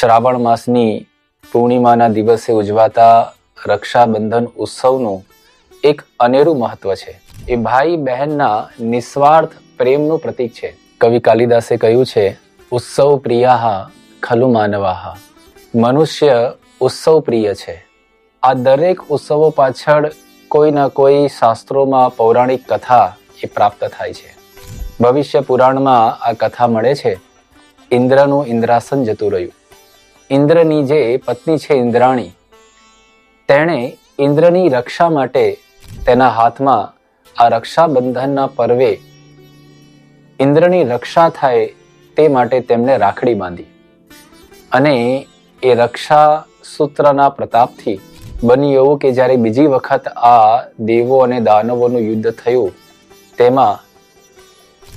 શ્રાવણ માસની પૂર્ણિમાના દિવસે ઉજવાતા રક્ષાબંધન ઉત્સવનું એક અનેરું મહત્વ છે. એ ભાઈ બહેનના નિસ્વાર્થ પ્રેમનું પ્રતીક છે. કવિ કાલિદાસે કહ્યું છે, ઉત્સવ પ્રિયાહ ખલુ માનવાહ. મનુષ્ય ઉત્સવ પ્રિય છે. આ દરેક ઉત્સવો પાછળ કોઈ ના કોઈ શાસ્ત્રોમાં પૌરાણિક કથા એ પ્રાપ્ત થાય છે. ભવિષ્ય પુરાણમાં આ કથા મળે છે. ઇન્દ્રનું ઇન્દ્રાસન જતું રહ્યું. ઇન્દ્રની જે પત્ની છે ઇન્દ્રાણી, તેણે ઇન્દ્રની રક્ષા માટે તેના હાથમાં આ રક્ષાબંધનના પર્વે ઇન્દ્રની રક્ષા થાય તે માટે તેમને રાખડી બાંધી. અને એ રક્ષા સૂત્રના પ્રતાપથી બન્યું એવું કે જ્યારે બીજી વખત આ દેવો અને દાનવોનું યુદ્ધ થયું, તેમાં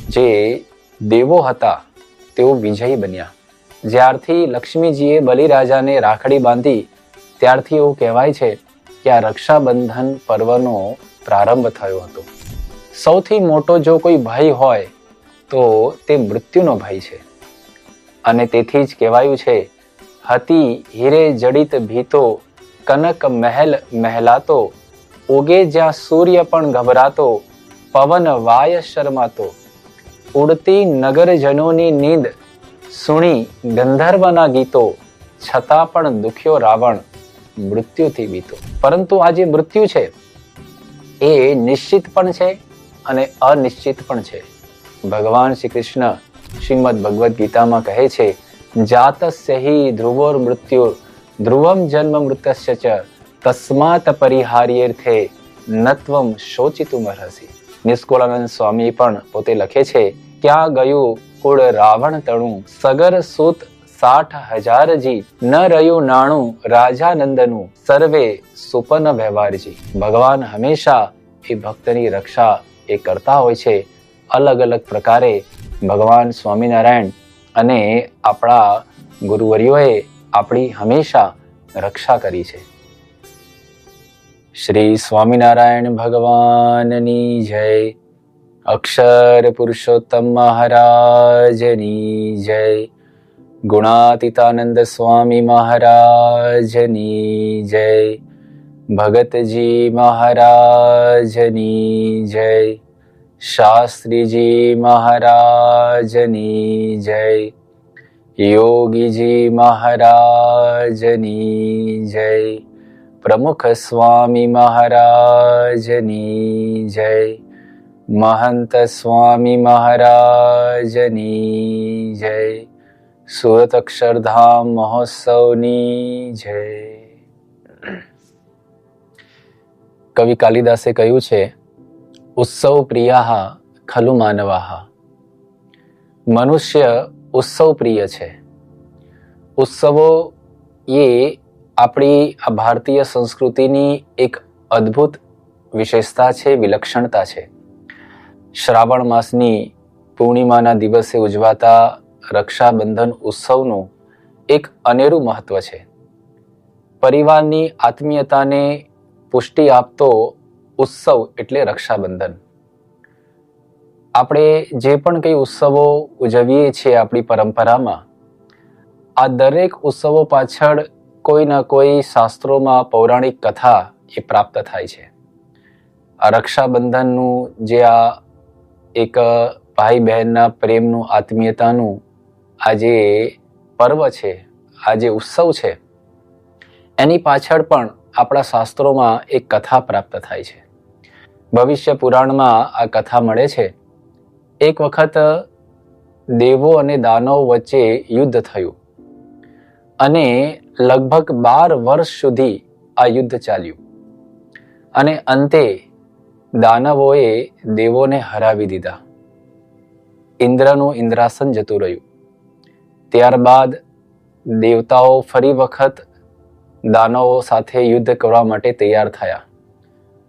જે દેવો હતા તેઓ વિજયી બન્યા. જ્યારથી લક્ષ્મીજીએ બલિરાજાને રાખડી બાંધી, ત્યારથી એવું કહેવાય છે કે આ રક્ષાબંધન પર્વનો પ્રારંભ થયો હતો. સૌથી મોટો જો કોઈ ભય હોય તો તે મૃત્યુનો ભય છે. અને તેથી જ કહેવાયું છે, હતી હીરે જડિત ભીતો, કનક મહેલ મહેલાતો, ઉગે જ્યાં સૂર્ય પણ ગભરાતો, પવન વાય શર્માતો, ઉડતી નગરજનોની નીંદ સુણી ગંધર્વના ગીતો, છતાં પણ દુખ્યો રાવણ મૃત્યુથી બીતો. પરંતુ આ જે મૃત્યુ છે એ નિશ્ચિત પણ છે અને અનિશ્ચિત પણ છે. ભગવાન શ્રી કૃષ્ણ શ્રીમદ ભગવદ્ ગીતામાં કહે છે, જાતસ્ય હિ ધ્રુવોર મૃત્યુર ધ્રુવમ જન્મ મૃતસ્ય ચ તસ્માત પરિહાર્યેર્થે નત્વમ શોચિતુમ અર્હસી. નિષ્કુળાનંદ સ્વામી પણ પોતે લખે છે, ક્યાં ગયું કુળ રાવણ તણું, સગર સૂત 60,000 જી, ન રહ્યું નાણું રાજા નંદનું, સર્વે સુપન વ્યવહારજી. ભગવાન હંમેશા એ ભક્તની રક્ષા એ કરતા હોય છે. અલગ અલગ પ્રકારે ભગવાન સ્વામિનારાયણ અને આપણા ગુરુવર્યોએ આપણી હંમેશા રક્ષા કરી છે. શ્રી સ્વામિનારાયણ ભગવાનની જય. અક્ષર પુરુષોત્તમ મહારાજની જય. ગુણાતીતાનંદ સ્વામી મહારાજની જય. ભગતજી મહારાજની જય. શાસ્ત્રીજી મહારાજની જય. યોગીજી મહારાજની જય. પ્રમુખ સ્વામી મહારાજની જય. મહંત સ્વામી મહારાજની જય. સુરત અક્ષરધામ મહોત્સવની જય. કવિ કાલિદાસે કહ્યું છે, ઉત્સવ પ્રિયાહ ખલુ માનવાહ. મનુષ્ય ઉત્સવ પ્રિય છે. ઉત્સવો એ આપણી આ ભારતીય સંસ્કૃતિની એક અદ્ભુત વિશેષતા છે, વિલક્ષણતા છે. શ્રાવણ માસની પૂર્ણિમાના દિવસે ઉજવાતા રક્ષાબંધન ઉત્સવનું એક અનેરું મહત્વ છે. પરિવારની આત્મીયતાને પુષ્ટિ આપતો ઉત્સવ એટલે રક્ષાબંધન. આપણે જે પણ કંઈ ઉત્સવો ઉજવીએ છીએ આપણી પરંપરામાં, આ દરેક ઉત્સવો પાછળ કોઈ ના કોઈ શાસ્ત્રોમાં પૌરાણિક કથા એ પ્રાપ્ત થાય છે. આ રક્ષાબંધનનું જે આ એક ભાઈ બહેનના પ્રેમનું, આત્મીયતાનું આ જે પર્વ છે, આ જે ઉત્સવ છે, એની પાછળ પણ આપણા શાસ્ત્રોમાં એક કથા પ્રાપ્ત થાય છે. ભવિષ્ય પુરાણમાં આ કથા મળે છે. એક વખત દેવો અને દાનવો વચ્ચે યુદ્ધ થયું અને લગભગ 12 વર્ષ સુધી આ યુદ્ધ ચાલ્યું. અને અંતે દાનવોએ દેવોને હરાવી દીધા. ઇન્દ્રનું ઇન્દ્રાસન જતું રહ્યું. ત્યારબાદ દેવતાઓ ફરી વખત દાનવો સાથે યુદ્ધ કરવા માટે તૈયાર થયા.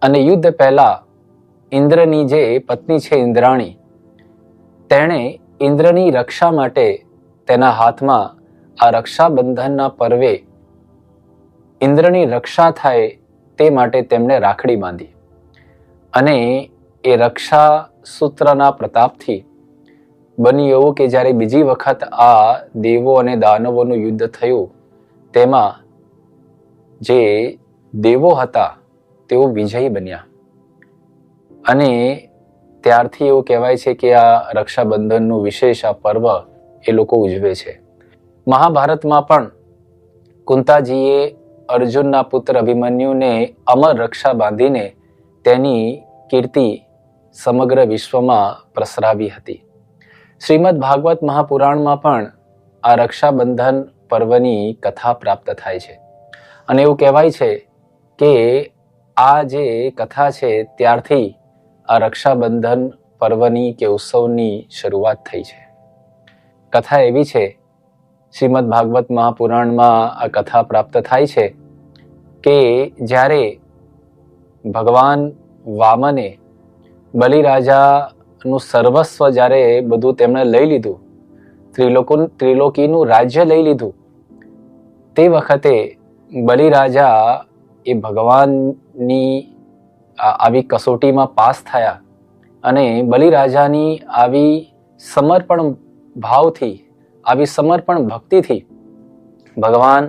અને યુદ્ધ પહેલા ઇન્દ્રની જે પત્ની છે ઇન્દ્રાણી, તેણે ઇન્દ્રની રક્ષા માટે તેના હાથમાં આ રક્ષાબંધનના પર્વે ઇન્દ્રની રક્ષા થાય તે માટે તેમને રાખડી બાંધી. અને એ રક્ષા સૂત્રના પ્રતાપથી બન્યું એવું કે જ્યારે બીજી વખત આ દેવો અને દાનવોનું યુદ્ધ થયું તેમાં જે દેવો હતા તેઓ વિજયી બન્યા અને ત્યારથી એવું કહેવાય છે કે આ રક્ષાબંધનનું વિશેષ આ પર્વ એ લોકો ઉજવે છે. મહાભારતમાં પણ કુંતાજીએ અર્જુનના પુત્ર અભિમન્યુને અમર રક્ષા બાંધીને તેની કીર્તિ સમગ્ર વિશ્વમાં પ્રસરાવી હતી. શ્રીમદ ભાગવત મહાપુરાણમાં પણ આ રક્ષાબંધન પર્વની કથા પ્રાપ્ત થાય છે અને એવું કહેવાય છે કે આ જે કથા છે ત્યારથી આ રક્ષાબંધન પર્વની કે ઉત્સવની શરૂઆત થઈ છે. કથા એવી છે, શ્રીમદ ભાગવત મહાપુરાણમાં આ કથા પ્રાપ્ત થાય છે કે જ્યારે ભગવાન વામને બલિરાજાનું સર્વસ્વ જ્યારે બધું તેમણે લઈ લીધું, ત્રિલોકીનું રાજ્ય લઈ લીધું, તે વખતે બલિરાજા એ ભગવાનની આવી કસોટીમાં પાસ થયા અને બલિરાજાની આવી સમર્પણ ભાવથી, આવી સમર્પણ ભક્તિથી ભગવાન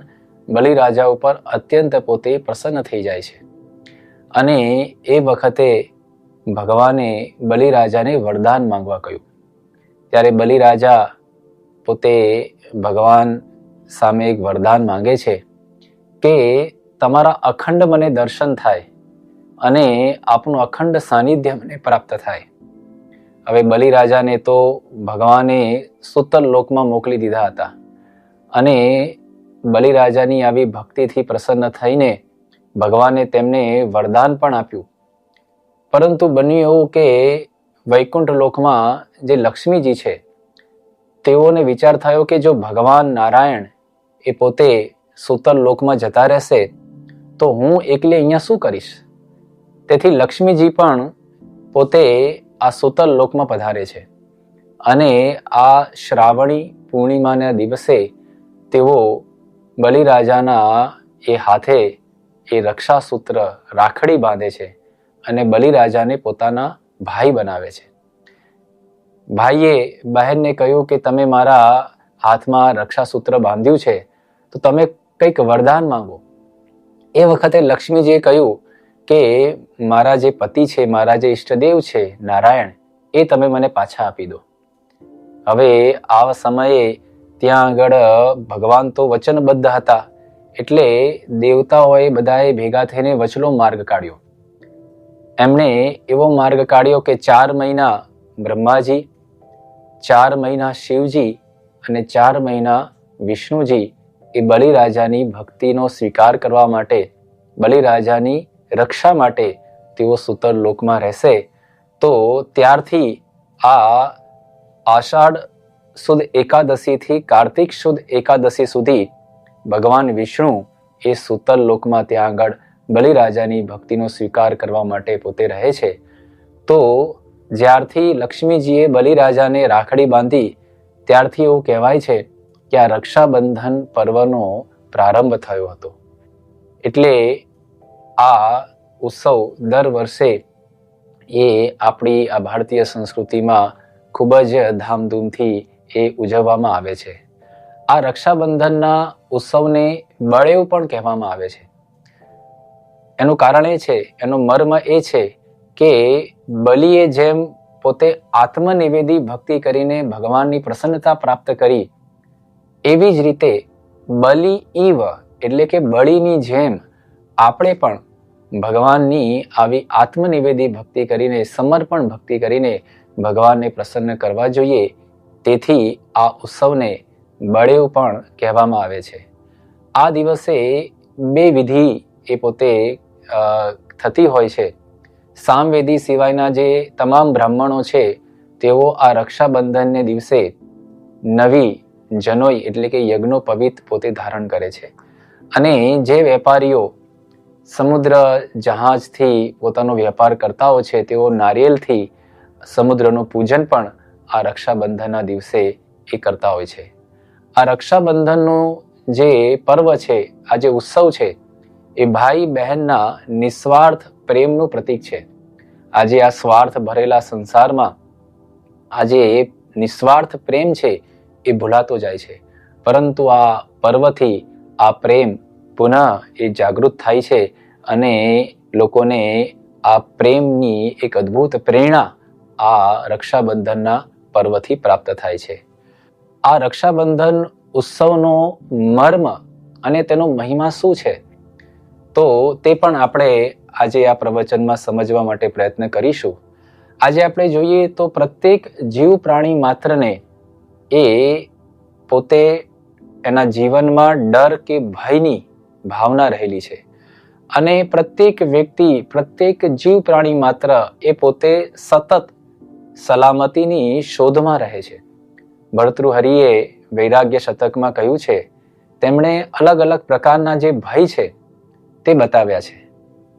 બલિરાજા ઉપર અત્યંત પોતે પ્રસન્ન થઈ જાય છે અને એ વખતે ભગવાને બલિરાજાને વરદાન માંગવા કહ્યું. ત્યારે બલિરાજા પોતે ભગવાન સામે એક વરદાન માંગે છે કે તમારા અખંડ મને દર્શન થાય અને આપનું અખંડ સાનિધ્ય મને પ્રાપ્ત થાય. હવે બલિરાજાને તો ભગવાને સુતલ લોકમાં મોકલી દીધા હતા અને બલિરાજાની આવી ભક્તિથી પ્રસન્ન થઈને ભગવાને તેમને વરદાન પણ આપ્યું. પરંતુ બન્યું એવું કે વૈકુંઠ લોકમાં જે લક્ષ્મીજી છે તેઓને વિચાર થયો કે જો ભગવાન નારાયણ એ પોતે સુતલ લોકમાં જતા રહેશે તો હું એકલી અહીંયા શું કરીશ. તેથી લક્ષ્મીજી પણ પોતે આ સુતલ લોકમાં પધારે છે અને આ શ્રાવણી પૂર્ણિમાના દિવસે તેઓ બલિરાજાના એ હાથે એ રક્ષાસૂત્ર રાખડી બાંધે છે અને બલિરાજાને પોતાના ભાઈ બનાવે છે. ભાઈએ બહેનને કહ્યું કે તમે મારા હાથમાં રક્ષાસૂત્ર બાંધ્યું છે તો તમે કંઈક વરદાન માંગો. એ વખતે લક્ષ્મીજીએ કહ્યું કે મારા જે પતિ છે, મારા જે ઈષ્ટદેવ છે નારાયણ, એ તમે મને પાછા આપી દો. હવે આ સમયે ત્યાં આગળ ભગવાન તો વચનબદ્ધ હતા એટલે દેવતાઓએ બધાએ ભેગા થઈને વચલો માર્ગ કાઢ્યો. એમણે એવો માર્ગ કાઢ્યો કે 4 મહિના બ્રહ્માજી, 4 મહિના શિવજી અને 4 મહિના વિષ્ણુજી એ બલિરાજાની ભક્તિનો સ્વીકાર કરવા માટે, બલિરાજાની રક્ષા માટે તેઓ સુતર લોકમાં રહેશે. તો ત્યારથી આ આષાઢ સુદ એકાદશીથી કાર્તિક સુદ એકાદશી સુધી ભગવાન વિષ્ણુ એ સુતલ લોકમાં ત્યાં આગળ બલિરાજાની ભક્તિનો સ્વીકાર કરવા માટે પોતે રહે છે. તો જ્યારથી લક્ષ્મીજીએ બલિરાજાને રાખડી બાંધી ત્યારથી એવું કહેવાય છે કે આ રક્ષાબંધન પર્વનો પ્રારંભ થયો હતો. એટલે આ ઉત્સવ દર વર્ષે એ આપણી આ ભારતીય સંસ્કૃતિમાં ખૂબ જ ધામધૂમથી એ ઉજવવામાં આવે છે. આ રક્ષાબંધનના ઉત્સવને બળેવ પણ કહેવામાં આવે છે. એનું કારણ એ છે, એનો મર્મ એ છે કે બલિએ જેમ પોતે આત્મનિવેદી ભક્તિ કરીને ભગવાનની પ્રસન્નતા પ્રાપ્ત કરી, એવી જ રીતે બલિ ઈવ એટલે કે બલિની જેમ આપણે પણ ભગવાનની આવી આત્મનિવેદી ભક્તિ કરીને, સમર્પણ ભક્તિ કરીને ભગવાનને પ્રસન્ન કરવા જોઈએ. તેથી આ ઉત્સવને બળેવ પણ કહેવામાં આવે છે. આ દિવસે 2 વિધિ એ પોતે થતી હોય છે. સામવેદી સિવાયના જે તમામ બ્રાહ્મણો છે તેઓ આ રક્ષાબંધનને દિવસે નવી જનોઈ એટલે કે યજ્ઞોપવિત પોતે ધારણ કરે છે અને જે વેપારીઓ સમુદ્ર જહાજથી પોતાનો વેપાર કરતા હોય છે તેઓ નારિયેલથી સમુદ્રનું પૂજન પણ આ રક્ષાબંધનના દિવસે એ કરતા હોય છે. આ રક્ષાબંધનનું જે પર્વ છે, આ જે ઉત્સવ છે, એ ભાઈ બહેનના નિસ્વાર્થ પ્રેમનું પ્રતીક છે. આજે આ સ્વાર્થ ભરેલા સંસારમાં આજે નિસ્વાર્થ પ્રેમ છે એ ભૂલાતો જાય છે. પરંતુ આ પર્વથી આ પ્રેમ પુનઃ એ જાગૃત થાય છે અને લોકોને આ પ્રેમની એક અદ્ભુત પ્રેરણા આ રક્ષાબંધનના પર્વથી પ્રાપ્ત થાય છે. આ રક્ષાબંધન ઉત્સવનો મર્મ અને તેનો મહિમા શું છે, તો તે પણ આપણે આજે આ પ્રવચનમાં સમજવા માટે પ્રયત્ન કરીશું. આજે આપણે જોઈએ તો પ્રત્યેક જીવ પ્રાણી માત્રને એ પોતે એના જીવનમાં ડર કે ભયની ભાવના રહેલી છે અને પ્રત્યેક વ્યક્તિ, પ્રત્યેક જીવ પ્રાણી માત્ર એ પોતે સતત સલામતીની શોધમાં રહે છે. ભર્તૃહરિએ વૈરાગ્ય શતકમાં કહ્યું છે, તેમણે અલગ અલગ પ્રકારના જે ભય છે તે બતાવ્યા છે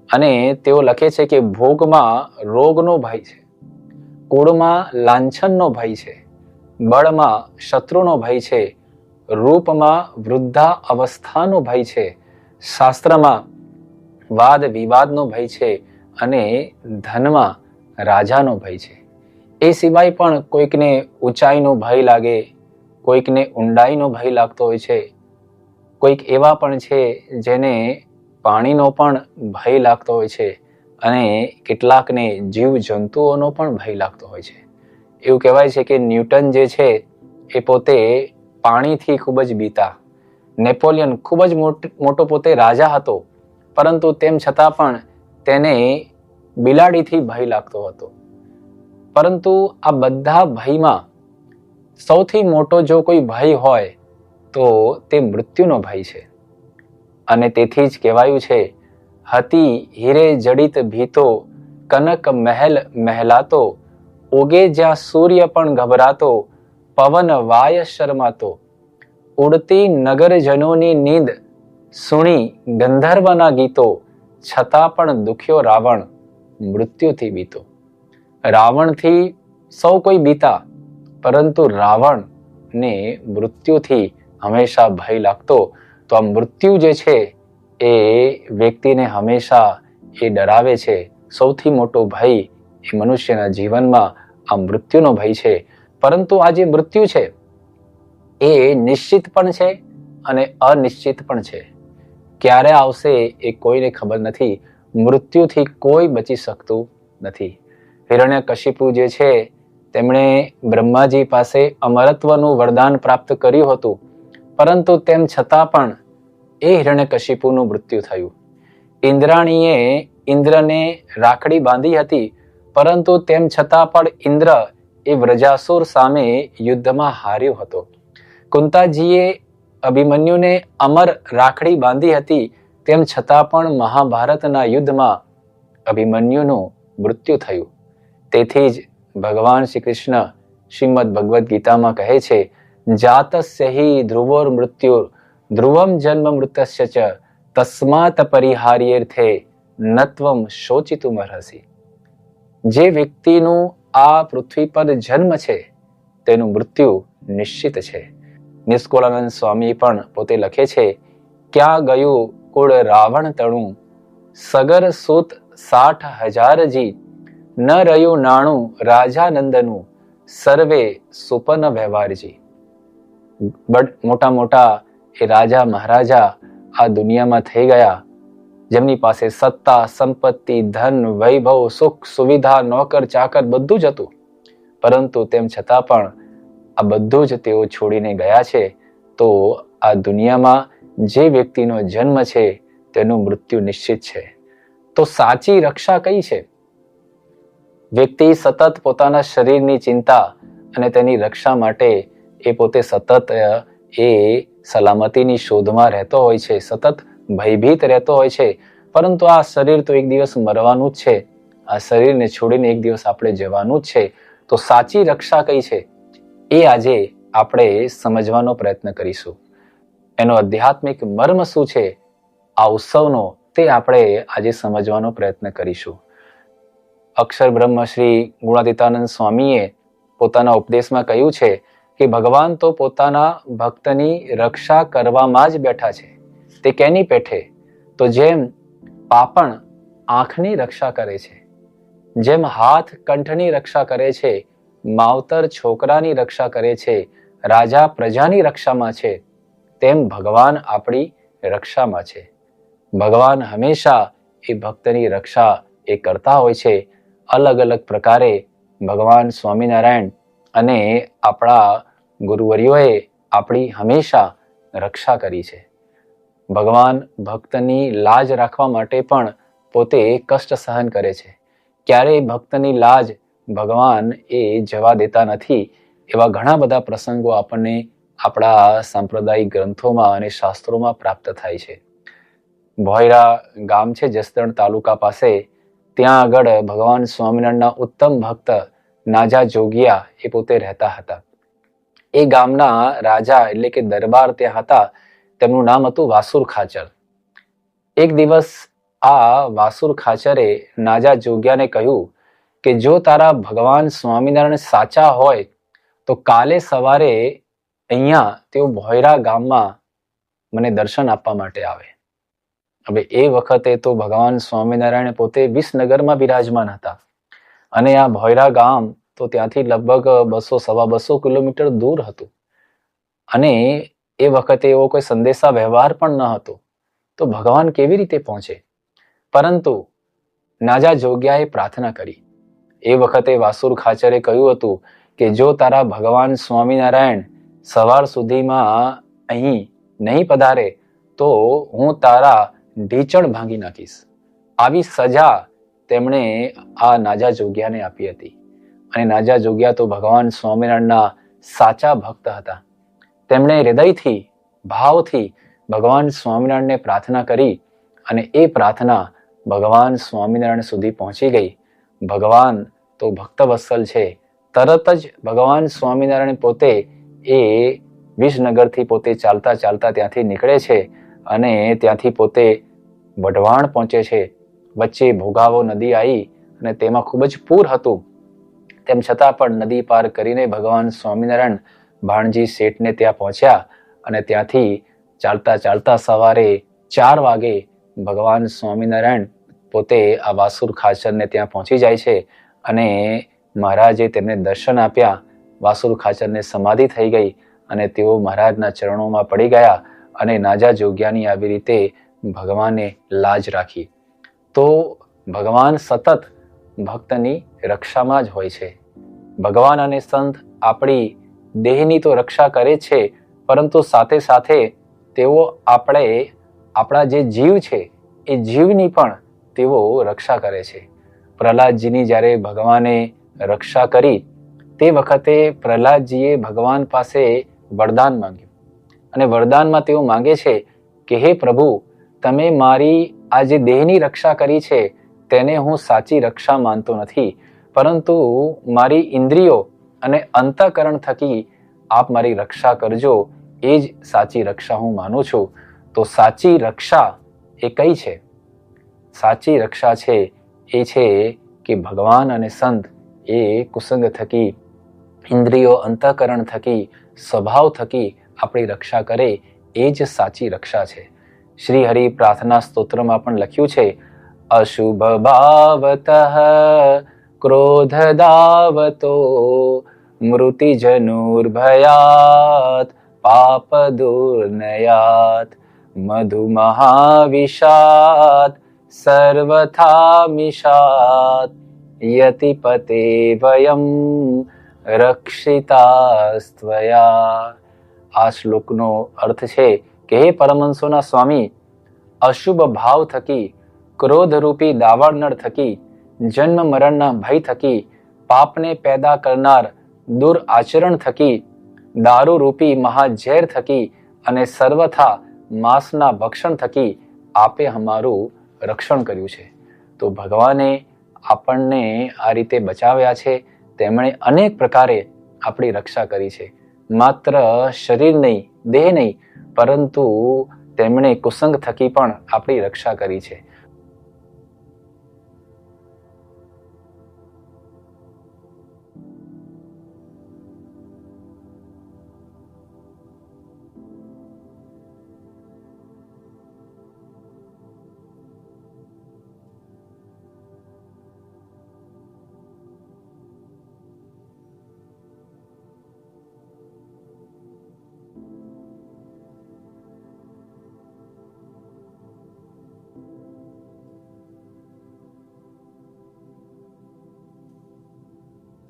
અને તેઓ લખે છે કે ભોગમાં રોગનો ભય છે, કુળમાં લાંછનનો ભય છે, બળમાં શત્રુનો ભય છે, રૂપમાં વૃદ્ધા અવસ્થાનો ભય છે, શાસ્ત્રમાં વાદ વિવાદનો ભય છે અને ધનમાં રાજાનો ભય છે. એ સિવાય પણ કોઈકને ઊંચાઈનો ભય લાગે, કોઈકને ઊંડાઈનો ભય લાગતો હોય છે, કોઈક એવા પણ છે જેને પાણીનો પણ ભય લાગતો હોય છે અને કેટલાકને જીવ જંતુઓનો પણ ભય લાગતો હોય છે. એવું કહેવાય છે કે ન્યૂટન જે છે એ પોતે પાણીથી ખૂબ જ બીતા. નેપોલિયન ખૂબ જ મોટો પોતે રાજા હતો, પરંતુ તેમ છતાં પણ તેને બિલાડીથી ભય લાગતો હતો. પરંતુ આ બધા ભયમાં સૌથી મોટો જો કોઈ ભય હોય તો તે મૃત્યુનો ભય છે. અને તેથી જ કહેવાયું છે, હતી હીરે જડિત ભીતો, કનક મહેલ મહેલાતો, ઉગે જ્યાં સૂર્ય પણ ગભરાતો, પવન વાય શરમાતો, ઉડતી નગરજનોની નીંદ સુણી ગંધર્વના ગીતો, છતાં પણ દુખ્યો રાવણ મૃત્યુથી બીતો. રાવણથી સૌ કોઈ બીતા, પરંતુ રાવણને મૃત્યુથી હંમેશા ભય લાગતો. તો આ મૃત્યુ જે છે એ વ્યક્તિને હંમેશા એ ડરાવે છે. સૌથી મોટો ભય એ મનુષ્યના જીવનમાં આ મૃત્યુનો ભય છે. પરંતુ આ જે મૃત્યુ છે એ નિશ્ચિત પણ છે અને અનિશ્ચિત પણ છે. ક્યારે આવશે એ કોઈને ખબર નથી. મૃત્યુથી કોઈ બચી શકતું નથી. હિરણ્યકશિપુ જે છે તેમણે બ્રહ્માજી પાસે અમરત્વનું વરદાન પ્રાપ્ત કર્યું હતું, પરંતુ તેમ છતાં પણ એ હિરણ્યકશિપુનું મૃત્યુ થયું. ઇન્દ્રાણીએ ઇન્દ્રને રાખડી બાંધી હતી, પરંતુ તેમ છતાં પણ ઇન્દ્ર એ વ્રજાસુર સામે યુદ્ધમાં હાર્યો હતો. કુંતાજીએ અભિમન્યુને અમર રાખડી બાંધી હતી, તેમ છતાં પણ મહાભારતના યુદ્ધમાં અભિમન્યુનું મૃત્યુ થયું. તેથી જ ભગવાન શ્રી કૃષ્ણ શ્રીમદ ભગવદ્ ગીતામાં કહે છે, જાતસ્ય હિ ધ્રુવોર મૃત્યુ ધ્રુવમ જન્મ મૃતસ્ય ચ તસ્માત પરિહાર્યેર્થે નત્વમ શોચિતુમર્હસી. જે વ્યક્તિનું આ પૃથ્વી પર જન્મ છે તેનું મૃત્યુ નિશ્ચિત છે. નિષ્કુળાનંદ સ્વામી પણ પોતે લખે છે, ક્યાં ગયું કુળ રાવણ તણું, સગર સૂત 60,000 જી, ન રહ્યું નાણું રાજાનંદનું, સર્વે સુપન વ્યવહારજી. મોટા મોટા એ રાજા મહારાજા આ દુનિયામાં થઈ ગયા, જેમની પાસે સત્તા, સંપત્તિ, ધન, વૈભવ, સુખ, સુવિધા, નોકર ચાકર બધું જ હતું, પરંતુ તેમ છતાં પણ આ બધું જ તેઓ છોડીને ગયા છે. તો આ દુનિયામાં જે વ્યક્તિનો જન્મ છે તેનું મૃત્યુ નિશ્ચિત છે. તો સાચી રક્ષા કઈ છે? વ્યક્તિ સતત પોતાના શરીરની ચિંતા અને તેની રક્ષા માટે એ પોતે સતત એ સલામતીની શોધમાં રહેતો હોય છે, સતત ભયભીત રહેતો હોય છે. પરંતુ આ શરીર તો એક દિવસ મરવાનું જ છે, આ શરીરને છોડીને એક દિવસ આપણે જવાનું જ છે. તો સાચી રક્ષા કઈ છે એ આજે આપણે સમજવાનો પ્રયત્ન કરીશું. એનો આધ્યાત્મિક મર્મ શું છે આ ઉત્સવનો, તે આપણે આજે સમજવાનો પ્રયત્ન કરીશું. અક્ષર બ્રહ્મ શ્રી ગુણાતીતાનંદ સ્વામીએ પોતાના ઉપદેશમાં કહ્યું છે કે ભગવાન તો પોતાના ભક્તની રક્ષા કરવામાં જ બેઠા છે. તે કેની પેઠે? તો જેમ પાપણ આંખની રક્ષા કરે છે, જેમ હાથ કંઠની રક્ષા કરે છે, માવતર છોકરાની રક્ષા કરે છે, રાજા પ્રજાની રક્ષામાં છે, તેમ ભગવાન આપણી રક્ષામાં છે. ભગવાન હંમેશા એ ભક્તની રક્ષા એ કરતા હોય છે. અલગ અલગ પ્રકારે ભગવાન સ્વામિનારાયણ અને આપણા ગુરુવર્યોએ આપણી હંમેશા રક્ષા કરી છે. ભગવાન ભક્તની લાજ રાખવા માટે પણ પોતે કષ્ટ સહન કરે છે. ક્યારેય ભક્તની લાજ ભગવાન એ જવા દેતા નથી. એવા ઘણા બધા પ્રસંગો આપણને આપણા સાંપ્રદાયિક ગ્રંથોમાં અને શાસ્ત્રોમાં પ્રાપ્ત થાય છે. ભોયરા ગામ છે જસદણ તાલુકા પાસે, ત્યાં આગળ ભગવાન સ્વામિનારાયણના ઉત્તમ ભક્ત નાજા જોગિયા એ પોતે રહેતા હતા. એ ગામના રાજા એટલે કે દરબાર ત્યાં હતા. તેમનું નામ હતું વાસુર ખાચર. એક દિવસ આ વાસુર ખાચરે નાજા જોગિયાને કહ્યું કે જો તારા ભગવાન સ્વામિનારાયણ સાચા હોય તો કાલે સવારે અહીંયા તેઓ ભોયરા ગામમાં મને દર્શન આપવા માટે આવે. હવે એ વખતે તો ભગવાન સ્વામિનારાયણ પોતે વિસનગરમાં બિરાજમાન હતા અને આ ભોયરા ગામ તો ત્યાંથી લગભગ 200-250 કિલોમીટર દૂર હતું અને એ વખતે એવો કોઈ સંદેશા વ્યવહાર પણ ન હતો. તો ભગવાન કેવી રીતે પહોંચે? પરંતુ નાજા જોગ્યાએ પ્રાર્થના કરી. એ વખતે વાસુર ખાચરે કહ્યું હતું કે જો તારા ભગવાન સ્વામિનારાયણ સવાર સુધીમાં અહીં નહીં પધારે તો હું તારા ઢીચણ ભાંગી નાખીશ. આવી સજા તેમણે આ નાજા જોગ્યાને આપી હતી. અને નાજા જોગ્યા તો ભગવાન સ્વામિનારાયણના સાચા ભક્ત હતા. તેમણે હૃદયથી ભાવથી ભગવાન સ્વામિનારાયણને પ્રાર્થના કરી અને એ પ્રાર્થના ભગવાન સ્વામિનારાયણ સુધી પહોંચી ગઈ. ભગવાન તો ભક્તવત્સલ છે. તરત જ ભગવાન સ્વામિનારાયણ પોતે એ વિસનગરથી પોતે ચાલતા ચાલતા ત્યાંથી નીકળે છે અને ત્યાંથી પોતે વઢવાણ પહોંચે છે. વચ્ચે ભોગાવો નદી આવી અને તેમાં ખૂબ જ પૂર હતું. તેમ છતાં પણ નદી પાર કરીને ભગવાન સ્વામિનારાયણ ભાણજી શેઠને ત્યાં પહોંચ્યા અને ત્યાંથી ચાલતા ચાલતા સવારે 4 વાગે ભગવાન સ્વામિનારાયણ પોતે આ વાસુર ખાચરને ત્યાં પહોંચી જાય છે અને મહારાજે તેમને દર્શન આપ્યા. વાસુર ખાચરને સમાધિ થઈ ગઈ અને તેઓ મહારાજના ચરણોમાં પડી ગયા અને નાજા જોગ્યાની આવી રીતે ભગવાને લાજ રાખી. તો ભગવાન સતત ભક્તની રક્ષામાં જ હોય છે. ભગવાન અને સંત આપણી દેહની તો રક્ષા કરે છે, પરંતુ સાથે સાથે તેઓ આપણા જે જીવ છે એ જીવની પણ તેઓ રક્ષા કરે છે. પ્રહલાદજીની જ્યારે ભગવાને રક્ષા કરી તે વખતે પ્રહલાદજીએ ભગવાન પાસે વરદાન માંગ્યું અને વરદાનમાં તેઓ માંગે છે કે હે પ્રભુ, તમે મારી આ જે દેહની રક્ષા કરી છે તેને હું સાચી રક્ષા માનતો નથી, પરંતુ મારી ઇન્દ્રિયો અને અંતઃકરણ થકી આપ મારી રક્ષા કરજો, એ જ સાચી રક્ષા હું માનું છું. તો સાચી રક્ષા એ કઈ છે? સાચી રક્ષા છે એ છે કે ભગવાન અને સંત એ કુસંગ થકી, ઇન્દ્રિયો અંતઃકરણ થકી, સ્વભાવ થકી આપણી રક્ષા કરે, એ જ સાચી રક્ષા છે. શ્રી હરિ પ્રાર્થના સ્તોત્રમાં પણ લખ્યું છે, અશુભ ભાવતઃ ક્રોધ દાવતો મૃતિજનુર્ભયાત પાપ દુર્નયાત મધુમહાવિષાત સર્વથા મિષાત યતિપતે વયમ રક્ષિતાસ્ત્વયા. આ શ્લોકનો અર્થ છે કે હે પરમહંસોના સ્વામી, અશુભ ભાવ થકી, ક્રોધરૂપી દાવાનળ થકી, જન્મ મરણના ભય થકી, પાપને પેદા કરનાર દુરાચરણ થકી, દારૂરૂપી મહાઝેર થકી અને સર્વથા માંસના ભક્ષણ થકી આપે અમારું રક્ષણ કર્યું છે. તો ભગવાને આપણને આ રીતે બચાવ્યા છે. તેમણે અનેક પ્રકારે આપણી રક્ષા કરી છે. માત્ર શરીર નહીં, દેહ નહીં, પરંતુ તેમણે કુસંગ થકી પણ આપણી રક્ષા કરી છે.